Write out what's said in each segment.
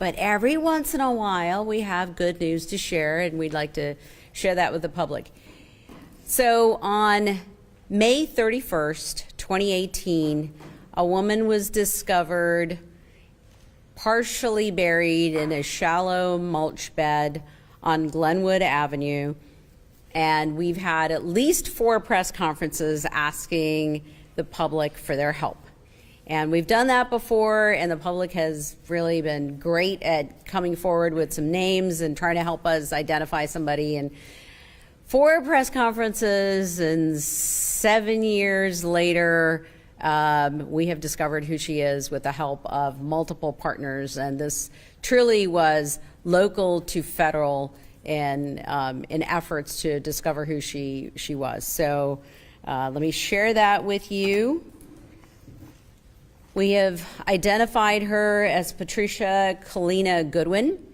But every once in a while, we have good news to share, and we'd like to share that with the public. So on May 31st, 2018, a woman was discovered partially buried in a shallow mulch bed on Glenwood Avenue. And we've had at least 4 press conferences asking the public for their help. And we've done that before, and the public has really been great at coming forward with some names and trying to help us identify somebody. And 4 press conferences and 7 years later, we have discovered who she is with the help of multiple partners. And this truly was local to federal in efforts to discover who she was. So let me share that with you. We have identified her as Patricia Kalina Goodwin.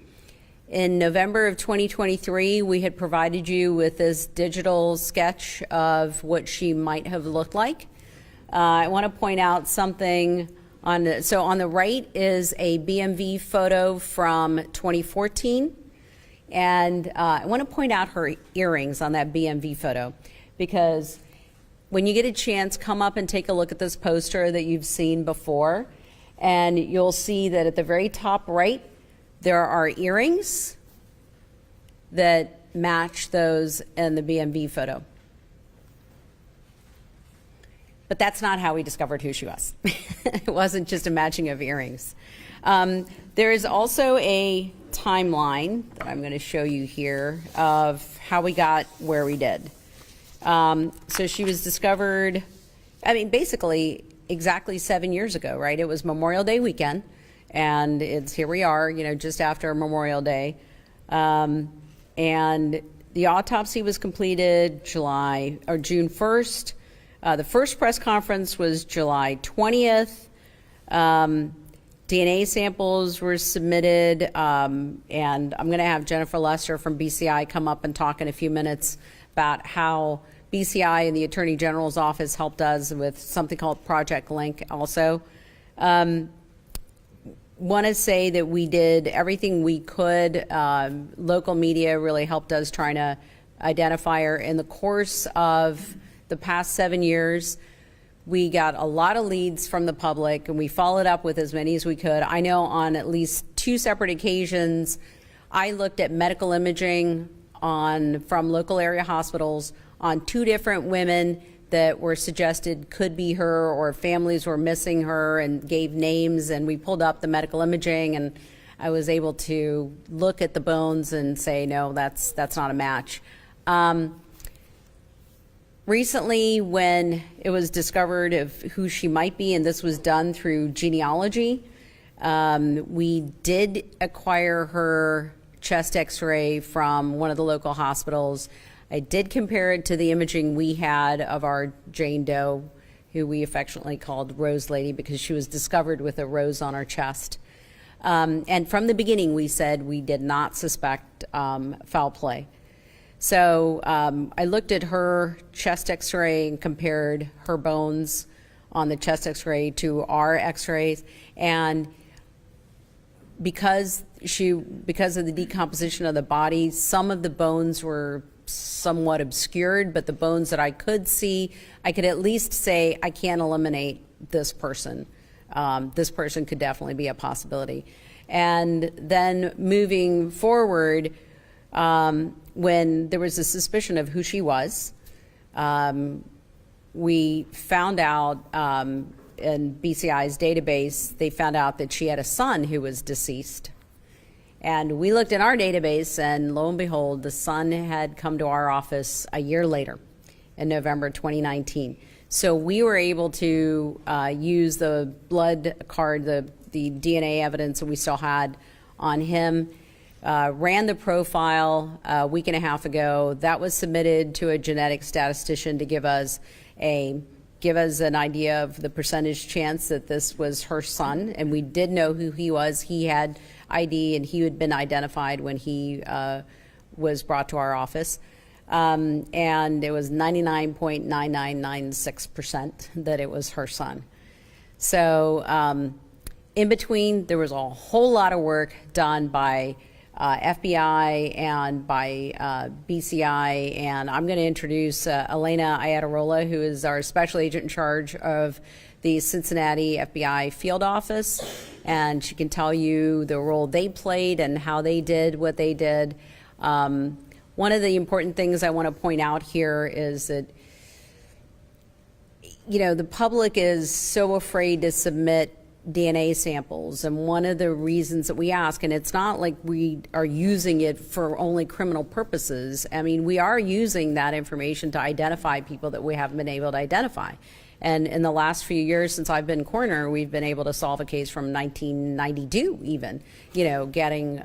In November of 2023, we had provided you with this digital sketch of what she might have looked like. I want to point out something on the right is a BMV photo from 2014. And I want to point out her earrings on that BMV photo, because when you get a chance, come up and take a look at this poster that you've seen before, and you'll see that at the very top right, there are earrings that match those in the BMV photo. But that's not how we discovered who she was. It wasn't just a matching of earrings. There is also a timeline that I'm going to show you here of how we got where we did. So she was discovered, basically exactly 7 years ago, right? It was Memorial Day weekend, and here we are, just after Memorial Day. And the autopsy was completed June 1st. The first press conference was July 20th. DNA samples were submitted, and I'm going to have Jennifer Lester from BCI come up and talk in a few minutes about how BCI and the Attorney General's office helped us with something called Project Link also. Want to say that we did everything we could. Local media really helped us trying to identify her. In the course of the past 7 years, we got a lot of leads from the public, and we followed up with as many as we could. I know on at least 2 separate occasions, I looked at medical imaging from local area hospitals on 2 different women that were suggested could be her, or families were missing her, and gave names, and we pulled up the medical imaging, and I was able to look at the bones and say, no, that's not a match. Recently, when it was discovered of who she might be, and this was done through genealogy, we did acquire her chest x-ray from one of the local hospitals. I did compare it to the imaging we had of our Jane Doe, who we affectionately called Rose Lady because she was discovered with a rose on her chest. And from the beginning, we said we did not suspect foul play. So I looked at her chest x-ray and compared her bones on the chest x-ray to our x-rays, and because of the decomposition of the body, some of the bones were somewhat obscured, but the bones that I could see, I could at least say I can't eliminate this person. This person could definitely be a possibility. And then moving forward, when there was a suspicion of who she was, we found out in BCI's database, they found out that she had a son who was deceased. And we looked in our database, and lo and behold, the son had come to our office a year later in November 2019. So we were able to use the blood card, the DNA evidence that we still had on him, ran the profile a week and a half ago. That was submitted to a genetic statistician to give us an idea of the percentage chance that this was her son, and we did know who he was. He had ID, and he had been identified when he was brought to our office, and it was 99.9996% that it was her son. So In between, there was a whole lot of work done by FBI and by BCI, and I'm going to introduce Elena Ayatarola, who is our special agent in charge of the Cincinnati FBI field office, and she can tell you the role they played and how they did what they did. One of the important things I want to point out here is that, you know, the public is so afraid to submit DNA samples, and one of the reasons that we ask, and it's not like we are using it for only criminal purposes. I mean, we are using that information to identify people that we haven't been able to identify. And in the last few years since I've been coroner, we've been able to solve a case from 1992 even, you know, getting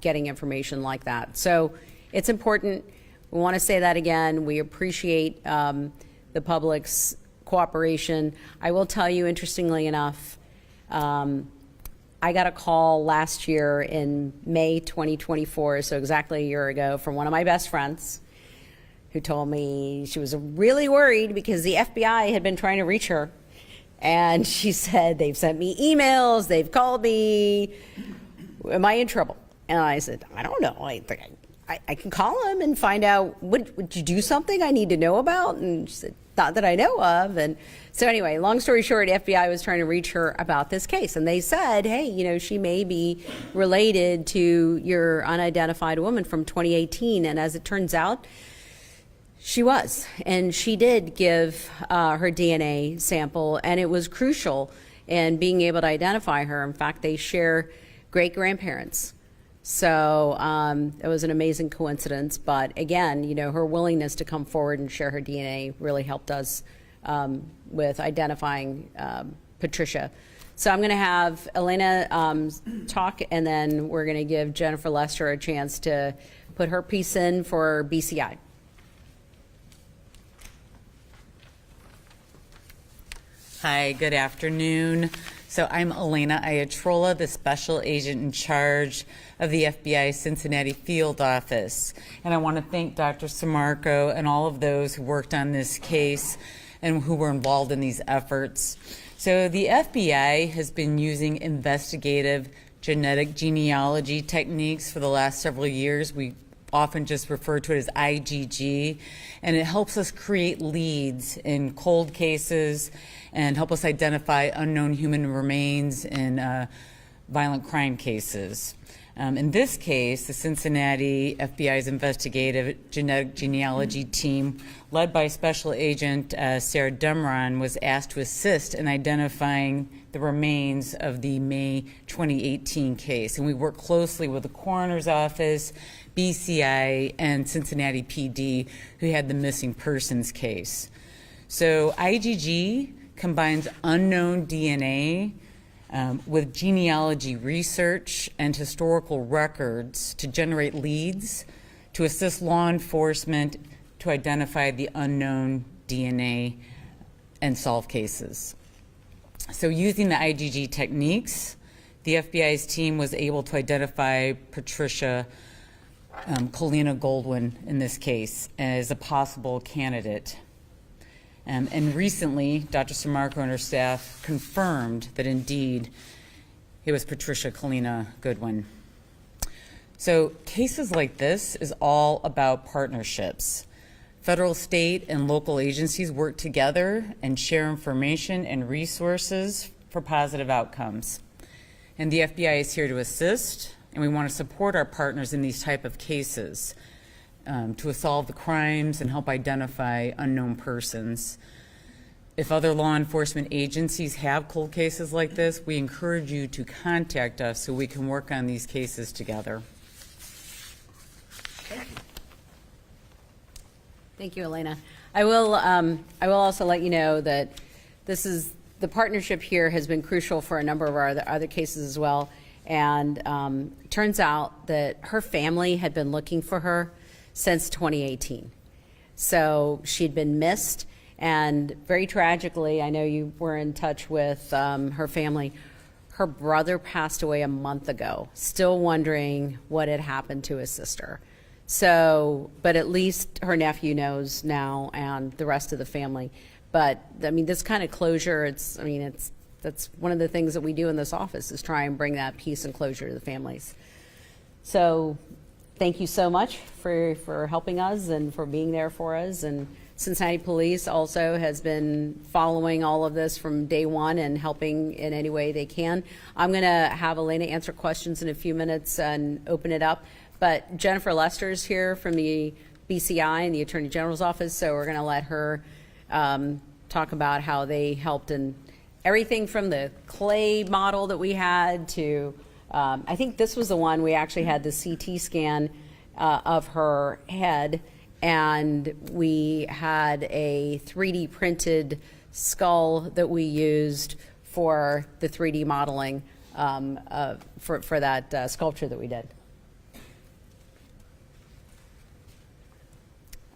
information like that. So it's important. We want to say that again. We appreciate the public's cooperation. I will tell you, interestingly enough, I got a call last year in May 2024, so exactly a year ago, from one of my best friends who told me she was really worried because the FBI had been trying to reach her. And she said, they've sent me emails, they've called me, am I in trouble? And I said, I don't know. I can call them and find out, would you do something I need to know about? And she said, not that I know of. And so anyway, long story short, FBI was trying to reach her about this case. And they said, hey, you know, she may be related to your unidentified woman from 2018. And as it turns out, she was. And she did give her DNA sample, and it was crucial in being able to identify her. In fact, they share great-grandparents. So it was an amazing coincidence, but again, you know, her willingness to come forward and share her DNA really helped us with identifying Patricia. So I'm going to have Elena talk, and then we're going to give Jennifer Lester a chance to put her piece in for BCI. Hi, good afternoon. So I'm Elena Ayatarola, the special agent in charge of the FBI Cincinnati field office. And I want to thank Dr. Samarco and all of those who worked on this case and who were involved in these efforts. So the FBI has been using investigative genetic genealogy techniques for the last several years. We often just refer to it as IgG, and it helps us create leads in cold cases and help us identify unknown human remains in violent crime cases. In this case, the Cincinnati FBI's investigative genetic genealogy team, led by Special Agent Sarah Demron, was asked to assist in identifying the remains of the May 2018 case. And we worked closely with the coroner's office, BCI, and Cincinnati PD, who had the missing persons case. So IgG combines unknown DNA with genealogy research and historical records to generate leads to assist law enforcement to identify the unknown DNA and solve cases. So using the IgG techniques, the FBI's team was able to identify Patricia Colina Goldwyn in this case as a possible candidate. And recently, Dr. Samarco and her staff confirmed that indeed it was Patricia Colina Goodwin. So cases like this is all about partnerships. Federal, state, and local agencies work together and share information and resources for positive outcomes. And the FBI is here to assist, and we want to support our partners in these type of cases to solve the crimes and help identify unknown persons. If other law enforcement agencies have cold cases like this, we encourage you to contact us so we can work on these cases together. Thank you, Elena. I will also let you know that the partnership here has been crucial for a number of our other cases as well. And it turns out that her family had been looking for her since 2018. So she'd been missed, and very tragically, I know you were in touch with her family. Her brother passed away a month ago, still wondering what had happened to his sister. So, but at least her nephew knows now, and the rest of the family. But I mean, this kind of closure, it's That's one of the things that we do in this office, is try and bring that peace and closure to the families. So thank you so much for helping us and for being there for us. And Cincinnati Police also has been following all of this from day one and helping in any way they can. I'm going to have Elena answer questions in a few minutes and open it up. But Jennifer Lester is here from the BCI and the Attorney General's office, so we're going to let her talk about how they helped in everything from the clay model that we had to, I think this was the one we actually had the CT scan of her head, and we had a 3D printed skull that we used for the 3D modeling for that sculpture that we did.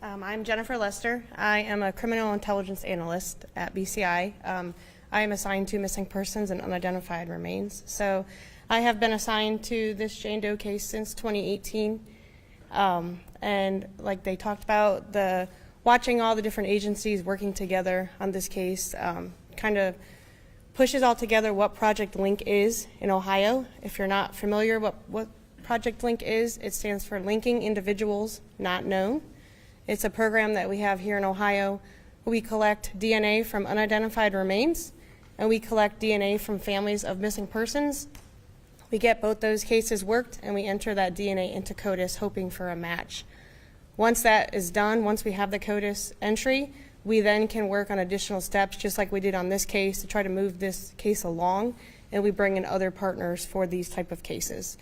I'm Jennifer Lester. I am a criminal intelligence analyst at BCI. I am assigned to missing persons and unidentified remains. So I have been assigned to this Jane Doe case since 2018. And like they talked about, watching all the different agencies working together on this case kind of pushes all together what Project Link is in Ohio. If you're not familiar what Project Link is, it stands for Linking Individuals Not Known. It's a program that we have here in Ohio. We collect DNA from unidentified remains, and we collect DNA from families of missing persons. We get both those cases worked, and we enter that DNA into CODIS, hoping for a match. Once that is done, once we have the CODIS entry, we then can work on additional steps, just like we did on this case, to try to move this case along, and we bring in other partners for these type of cases.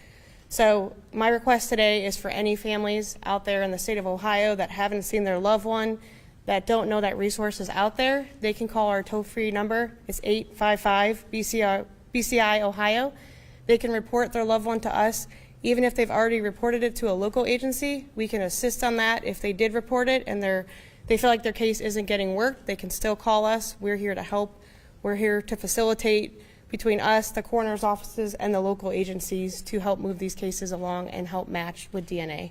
So my request today is for any families out there in the state of Ohio that haven't seen their loved one, that don't know that resource is out there, they can call our toll-free number. It's 855-BCI Ohio. They can report their loved one to us. Even if they've already reported it to a local agency, we can assist on that. If they did report it and they feel like their case isn't getting worked, they can still call us. We're here to help. We're here to facilitate between us, the coroner's offices, and the local agencies to help move these cases along and help match with DNA.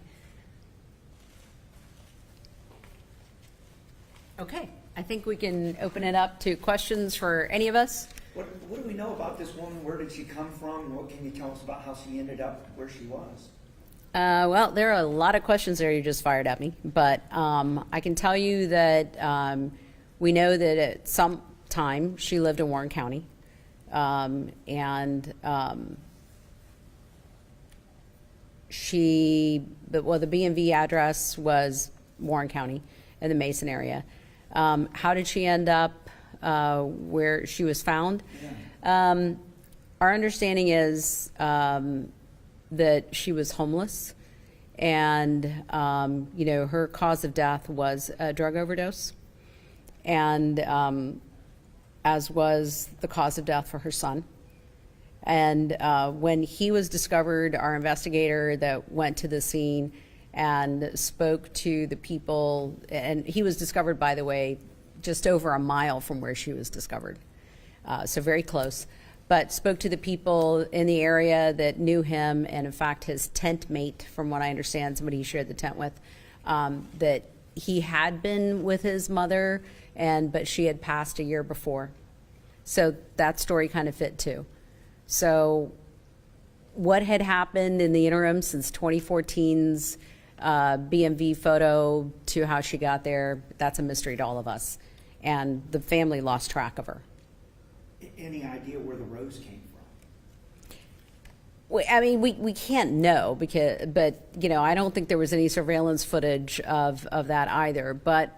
Okay, I think we can open it up to questions for any of us. What do we know about this woman? Where did she come from? What can you tell us about how she ended up where she was? Well, there are a lot of questions there you just fired at me, but I can tell you that we know that at some time she lived in Warren County. The B&V address was Warren County in the Mason area. How did she end up where she was found? Yeah. Our understanding is that she was homeless, and her cause of death was a drug overdose, and as was the cause of death for her son. And when he was discovered, our investigator that went to the scene and spoke to the people, and he was discovered, by the way, just over a mile from where she was discovered, so very close, but spoke to the people in the area that knew him, and in fact his tent mate, from what I understand, somebody he shared the tent with, that he had been with his mother, but she had passed a year before. So that story kind of fit too. So what had happened in the interim since 2014's BMV photo to how she got there, that's a mystery to all of us. And the family lost track of her. Any idea where the rose came from? I mean, we can't know but I don't think there was any surveillance footage of that either. But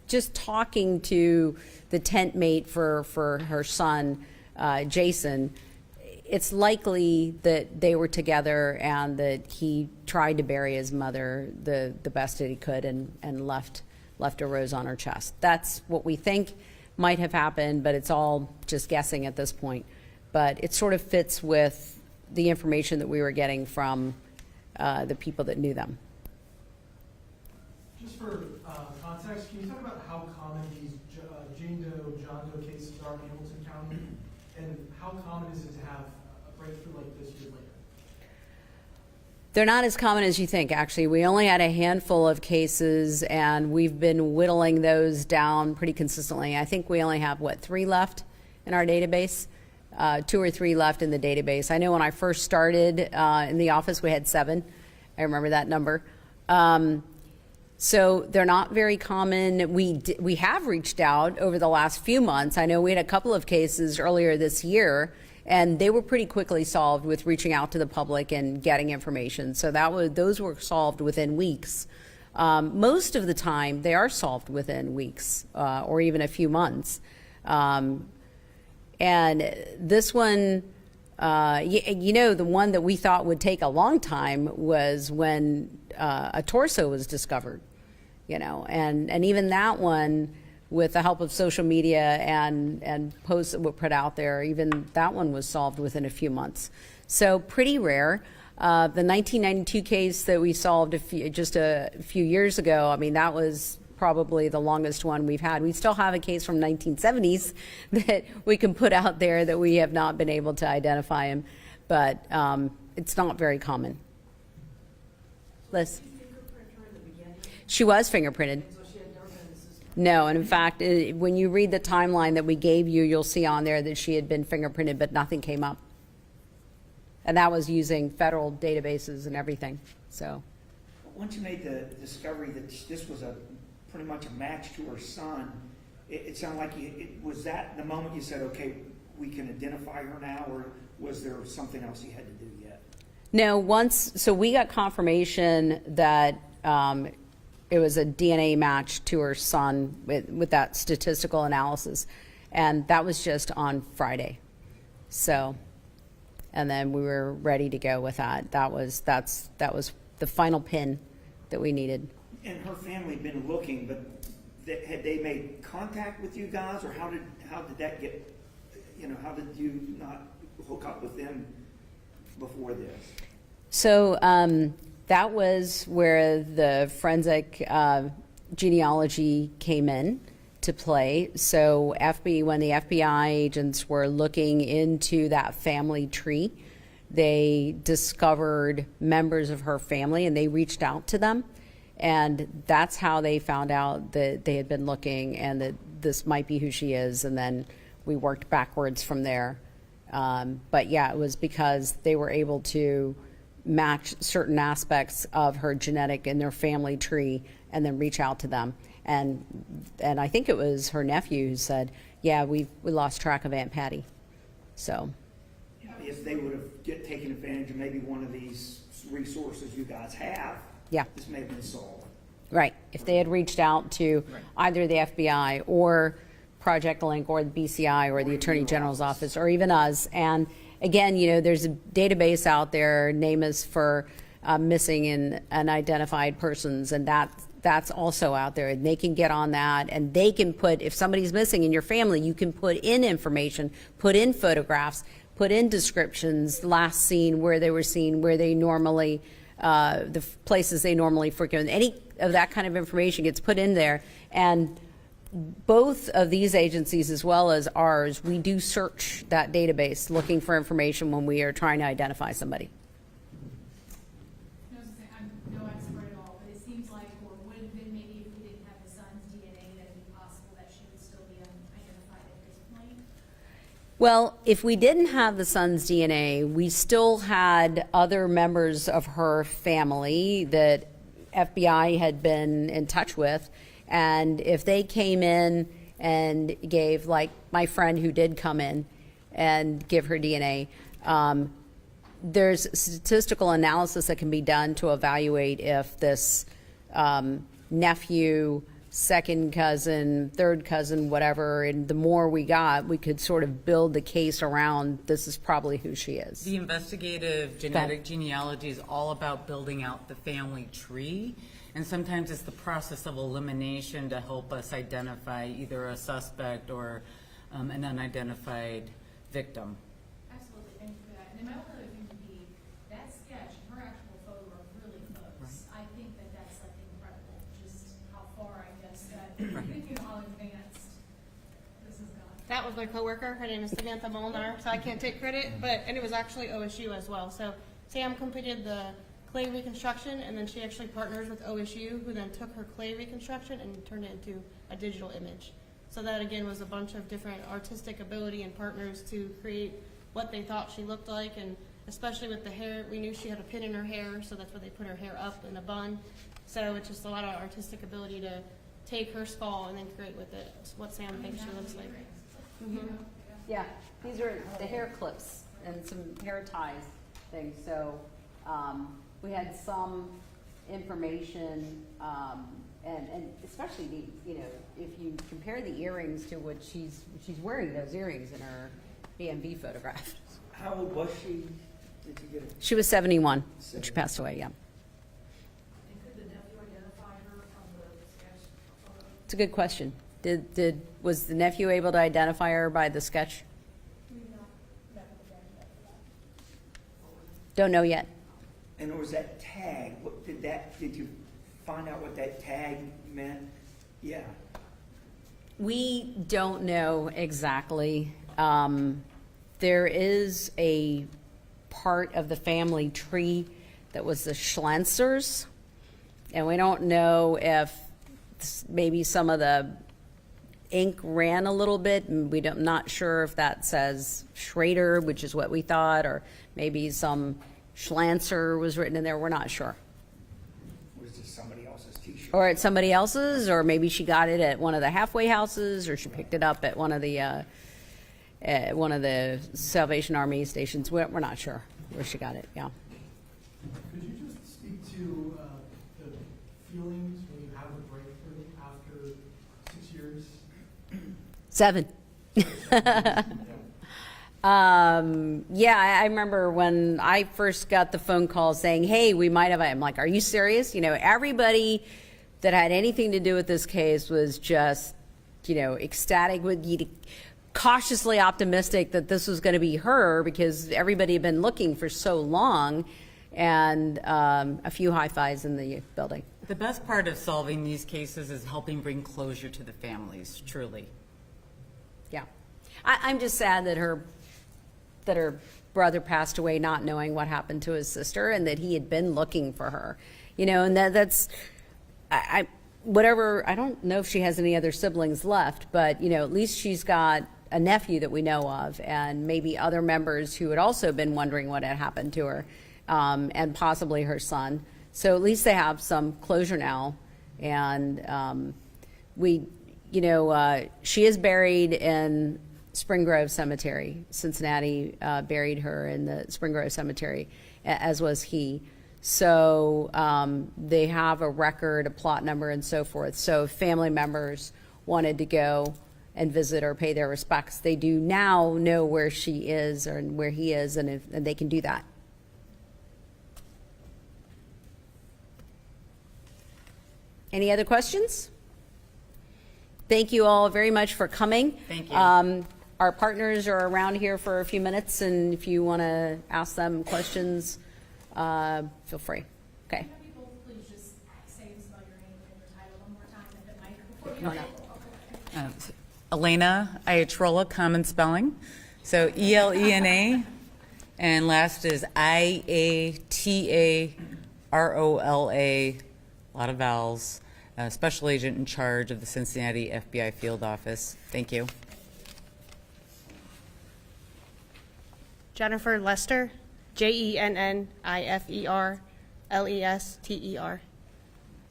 just talking to the tent mate for her son, Jason, it's likely that they were together and that he tried to bury his mother the best that he could and left a rose on her chest. That's what we think might have happened, but it's all just guessing at this point. But it sort of fits with the information that we were getting from the people that knew them. Just for context, can you talk about how common these Jane Doe, John Doe cases are in Hamilton County, and how common is it to have a breakthrough like this years later? They're not as common as you think, actually. We only had a handful of cases, and we've been whittling those down pretty consistently. I think we only have, 3 left in our database. 2 or 3 left in the database. I know when I first started in the office, we had 7. I remember that number. So they're not very common. We have reached out over the last few months. I know we had a couple of cases earlier this year, and they were pretty quickly solved with reaching out to the public and getting information. So those were solved within weeks. Most of the time, they are solved within weeks or even a few months. And this one, the one that we thought would take a long time was when a torso was discovered, and even that one, with the help of social media and posts that were put out there, even that one was solved within a few months. So pretty rare. The 1992 case that we solved just a few years ago, I mean, that was probably the longest one we've had. We still have a case from 1970s that we can put out there that we have not been able to identify him, but it's not very common. Liz? She was fingerprinted. No, and in fact, when you read the timeline that we gave you, you'll see on there that she had been fingerprinted, but nothing came up. And that was using federal databases and everything, so. Once you made the discovery that this was pretty much a match to her son, it sounded like was that the moment you said, okay, we can identify her now, or was there something else you had to do yet? No, so we got confirmation that it was a DNA match to her son with that statistical analysis, and that was just on Friday. So, and then we were ready to go with that. That was the final pin that we needed. And her family had been looking, but had they made contact with you guys, or how did that get? How did you not hook up with them before this? So that was where the forensic genealogy came in to play. So when the FBI agents were looking into that family tree, they discovered members of her family, and they reached out to them. And that's how they found out that they had been looking and that this might be who she is. And then we worked backwards from there. But yeah, it was because they were able to match certain aspects of her genetic and their family tree and then reach out to them. And I think it was her nephew who said, yeah, we lost track of Aunt Patty. So. If they would have taken advantage of maybe one of these resources you guys have, yeah, this may have been solved. Right. If they had reached out to either the FBI or Project Link or the BCI or the Attorney General's office or even us. And again, there's a database out there, NamUs, for missing and unidentified persons, and that's also out there. And they can get on that, and they can put, if somebody's missing in your family, you can put in information, put in photographs, put in descriptions, last seen, where they were seen, where they normally, the places they normally frequent. Any of that kind of information gets put in there. And both of these agencies, as well as ours, we do search that database looking for information when we are trying to identify somebody. I'm no expert at all, but it seems like, or would have been maybe if we didn't have the son's DNA, that it'd be possible that she would still be unidentified at this point. Well, if we didn't have the son's DNA, we still had other members of her family that FBI had been in touch with. And if they came in and gave, like my friend who did come in and give her DNA, there's statistical analysis that can be done to evaluate if this nephew, second cousin, third cousin, whatever, and the more we got, we could sort of build the case around this is probably who she is. The investigative genetic genealogy is all about building out the family tree, and sometimes it's the process of elimination to help us identify either a suspect or an unidentified victim. Absolutely, thank you for that. And then my other thing would be that sketch and her actual photo are really close. I think that's like incredible, just how far I guess that, how advanced this has gone. That was my coworker. Her name is Samantha Molnar, so I can't take credit, and it was actually OSU as well. So Sam completed the clay reconstruction, and then she actually partners with OSU, who then took her clay reconstruction and turned it into a digital image. So that again was a bunch of different artistic ability and partners to create what they thought she looked like, and especially with the hair, we knew she had a pin in her hair, so that's why they put her hair up in a bun. So it's just a lot of artistic ability to take her skull and then create with it what Sam thinks she looks like. Yeah, these are the hair clips and some hair ties things. So we had some information, and especially the, if you compare the earrings to what she's wearing those earrings in her BMV photograph. How old was she? Did you get it? She was 71 when she passed away. Yeah, And could the nephew identify her from the sketch photo? it's a good question. Was the nephew able to identify her by the sketch? Don't know yet. And was that tag, what did you find out what that tag meant? Yeah. We don't know exactly. There is a part of the family tree that was the Schlansers, and we don't know if maybe some of the ink ran a little bit, and I'm not sure if that says Schrader, which is what we thought, or maybe some Schlanzer was written in there. We're not sure. Was this somebody else's t-shirt? Or at somebody else's, or maybe she got it at one of the halfway houses, or she picked it up at one of the Salvation Army stations. We're not sure where she got it. Yeah. Could you just speak to the feelings when you have a breakthrough after 6 years? 7. Yeah, I remember when I first got the phone call saying, hey, we might have, I'm like, are you serious? Everybody that had anything to do with this case was just, ecstatic, cautiously optimistic that this was going to be her because everybody had been looking for so long, and a few high fives in the building. The best part of solving these cases is helping bring closure to the families, truly. Yeah. I'm just sad that her brother passed away not knowing what happened to his sister, and that he had been looking for her, and that's, whatever, I don't know if she has any other siblings left, but, at least she's got a nephew that we know of, and maybe other members who had also been wondering what had happened to her, and possibly her son. So at least they have some closure now. And she is buried in Spring Grove Cemetery. Cincinnati buried her in the Spring Grove Cemetery, as was he. So they have a record, a plot number, and so forth. So if family members wanted to go and visit or pay their respects, they do now know where she is or where he is, and they can do that. Any other questions? Thank you all very much for coming. Thank you. Our partners are around here for a few minutes, and if you want to ask them questions, feel free. Okay. Can you both please just say and spell your name and your title one more time at the mic before Come on you up. Elena Iatrola, common spelling. So Elena, and last is Iatarola, a lot of vowels. Special agent in charge of the Cincinnati FBI field office. Thank you. Jennifer Lester, JenniferLester,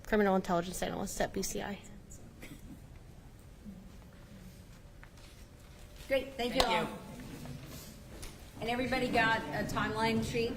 Criminal Intelligence Analyst at BCI. Great, thank you all. And everybody got a timeline sheet?